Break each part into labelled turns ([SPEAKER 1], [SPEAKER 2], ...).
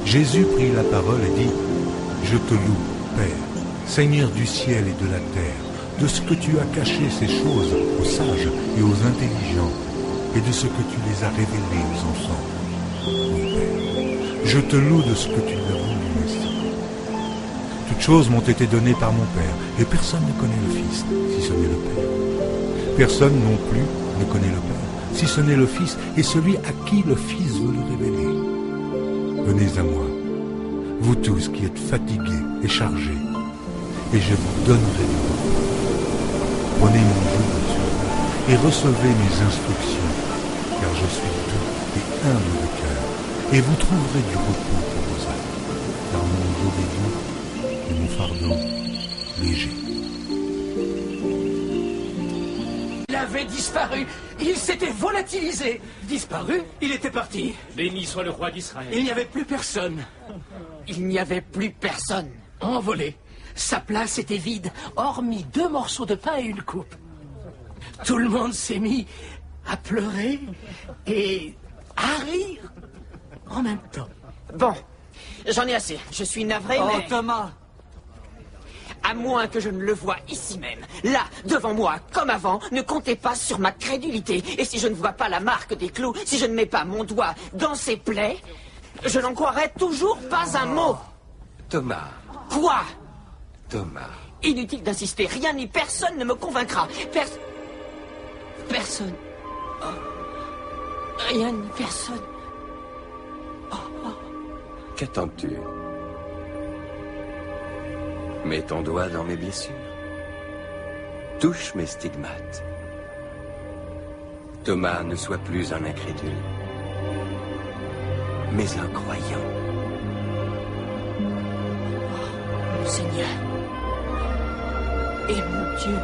[SPEAKER 1] Jésus prit la parole et dit, « Je te loue, Père, Seigneur du ciel et de la terre, de ce que tu as caché ces choses aux sages et aux intelligents, et de ce que tu les as révélées aux enfants. Mon Père, je te loue de ce que tu as voulu ainsi. Toutes choses m'ont été données par mon Père, et personne ne connaît le Fils, si ce n'est le Père. Personne non plus ne connaît le Père, si ce n'est le Fils, et celui à qui le Fils veut le révéler. Venez à moi, vous tous qui êtes fatigués et chargés, et je vous donnerai du repos. Prenez mon joug sur vous et recevez mes instructions, car je suis doux et humble de cœur, et vous trouverez du repos pour vos âmes, car mon joug est doux et mon fardeau léger.
[SPEAKER 2] Il avait disparu, il s'était volatilisé. Disparu? Il était parti.
[SPEAKER 3] Béni soit le roi d'Israël.
[SPEAKER 2] Il n'y avait plus personne.
[SPEAKER 4] Il n'y avait plus personne.
[SPEAKER 2] Envolé. Sa place était vide, hormis 2 morceaux de pain et une coupe. Tout le monde s'est mis à pleurer et à rire en même temps.
[SPEAKER 4] Bon, j'en ai assez. Je suis navré, mais...
[SPEAKER 2] Thomas!
[SPEAKER 4] À moins que je ne le voie ici même, là, devant moi, comme avant, ne comptez pas sur ma crédulité. Et si je ne vois pas la marque des clous, si je ne mets pas mon doigt dans ces plaies, je n'en croirai toujours pas un mot.
[SPEAKER 5] Thomas.
[SPEAKER 4] Quoi?
[SPEAKER 5] Thomas.
[SPEAKER 4] Inutile d'insister, rien ni personne ne me convaincra. Personne. Oh. Rien ni personne.
[SPEAKER 5] Qu'attends-tu? Mets ton doigt dans mes blessures. Touche mes stigmates. Thomas, ne sois plus un incrédule, mais un croyant.
[SPEAKER 4] Mon Seigneur et mon Dieu.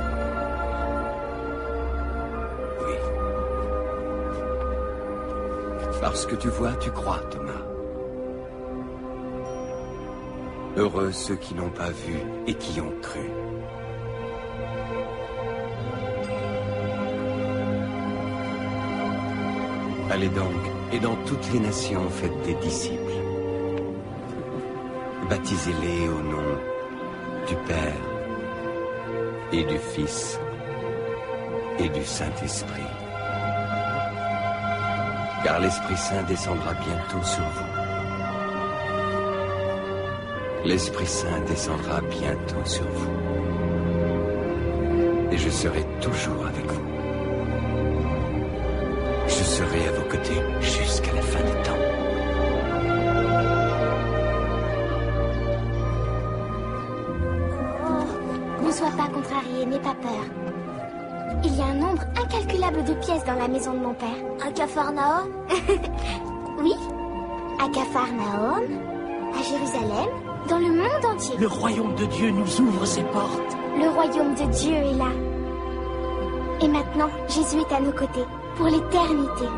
[SPEAKER 5] Oui. Parce que tu vois, tu crois, Thomas. Heureux ceux qui n'ont pas vu et qui ont cru. Allez donc, et dans toutes les nations faites des disciples. Baptisez-les au nom du Père et du Fils et du Saint-Esprit. Car l'Esprit Saint descendra bientôt sur vous. L'Esprit Saint descendra bientôt sur vous. Et je serai toujours avec vous. Je serai à vos côtés jusqu'à la fin des temps.
[SPEAKER 6] Oh, ne sois pas contrarié, n'aie pas peur. Il y a un nombre incalculable de pièces dans la maison de mon père.
[SPEAKER 7] À Capharnaüm?
[SPEAKER 6] Oui, à Capharnaüm, à Jérusalem, dans le monde entier.
[SPEAKER 2] Le royaume de Dieu nous ouvre ses portes.
[SPEAKER 6] Le royaume de Dieu est là. Et maintenant, Jésus est à nos côtés, pour l'éternité.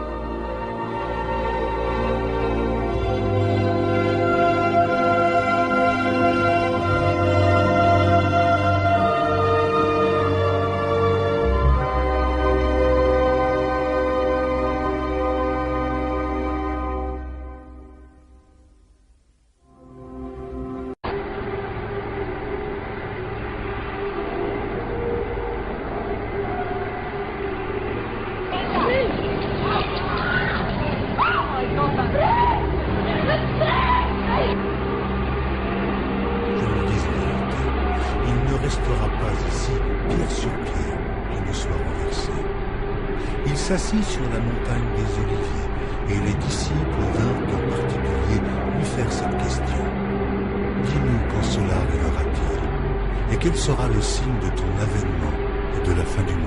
[SPEAKER 1] Il s'assit sur la montagne des Oliviers, et les disciples vinrent en particulier lui faire cette question. Dis-nous quand cela arrivera-t-il, et quel sera le signe de ton avènement et de la fin du monde?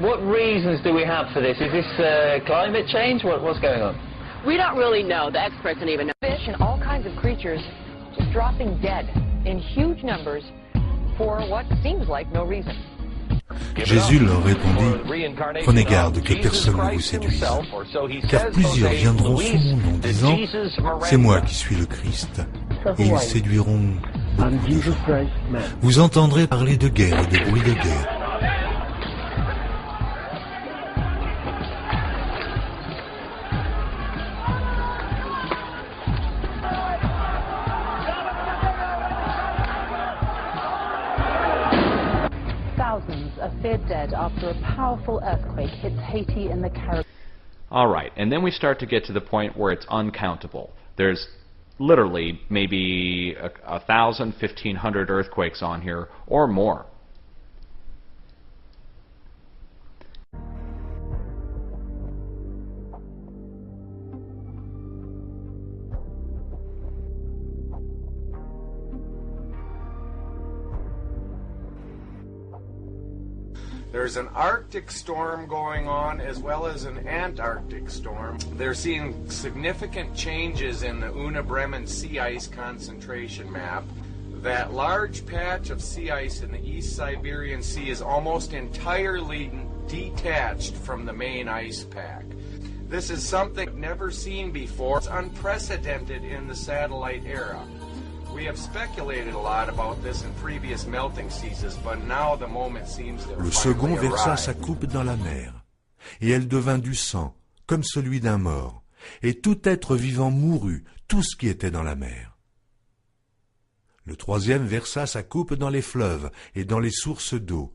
[SPEAKER 8] What reasons do we have for this? Is this climate change? What's going on?
[SPEAKER 9] We don't really know. The experts don't even know.
[SPEAKER 10] Fish and all kinds of creatures just dropping dead in huge numbers for what seems like no reason.
[SPEAKER 1] Jésus leur répondit, « Prenez garde que personne ne vous séduise, car plusieurs viendront sous mon nom disant, « C'est moi qui suis le Christ », et ils séduiront beaucoup de gens. Vous entendrez parler de guerre et de bruits de guerre.
[SPEAKER 10] Thousands are feared dead after a powerful earthquake hits Haiti in the Caribbean.
[SPEAKER 3] All right, and then we start to get to the point where it's uncountable. There's literally maybe 1,000, 1,500 earthquakes on here, or more.
[SPEAKER 7] There's an Arctic storm going on as well as an Antarctic storm. They're seeing significant changes in the Una Bremen sea ice concentration map. That large patch of sea ice in the East Siberian Sea is almost entirely detached from the main ice pack. This is something never seen before. It's unprecedented in the satellite era. We have speculated a lot about this in previous melting seasons, but now the moment seems to have
[SPEAKER 1] Le second
[SPEAKER 7] finally
[SPEAKER 1] versa
[SPEAKER 7] arrived.
[SPEAKER 1] sa coupe dans la mer, et elle devint du sang, comme celui d'un mort, et tout être vivant mourut, tout ce qui était dans la mer. Le troisième versa sa coupe dans les fleuves et dans les sources d'eau,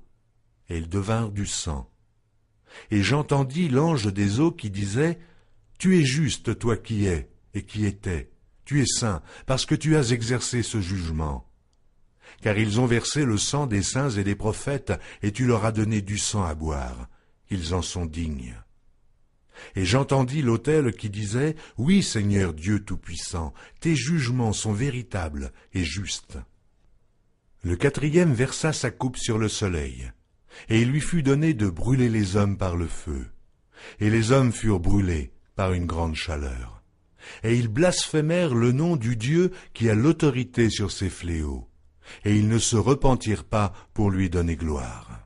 [SPEAKER 1] et ils devinrent du sang. Et j'entendis l'ange des eaux qui disait, « Tu es juste, toi qui es, et qui étais. Tu es saint, parce que tu as exercé ce jugement. Car ils ont versé le sang des saints et des prophètes, et tu leur as donné du sang à boire. Ils en sont dignes. » Et j'entendis l'autel qui disait, « Oui, Seigneur Dieu Tout-Puissant, tes jugements sont véritables et justes. » Le quatrième versa sa coupe sur le soleil, et il lui fut donné de brûler les hommes par le feu. Et les hommes furent brûlés par une grande chaleur. Et ils blasphémèrent le nom du Dieu qui a l'autorité sur ces fléaux, et ils ne se repentirent pas pour lui donner gloire.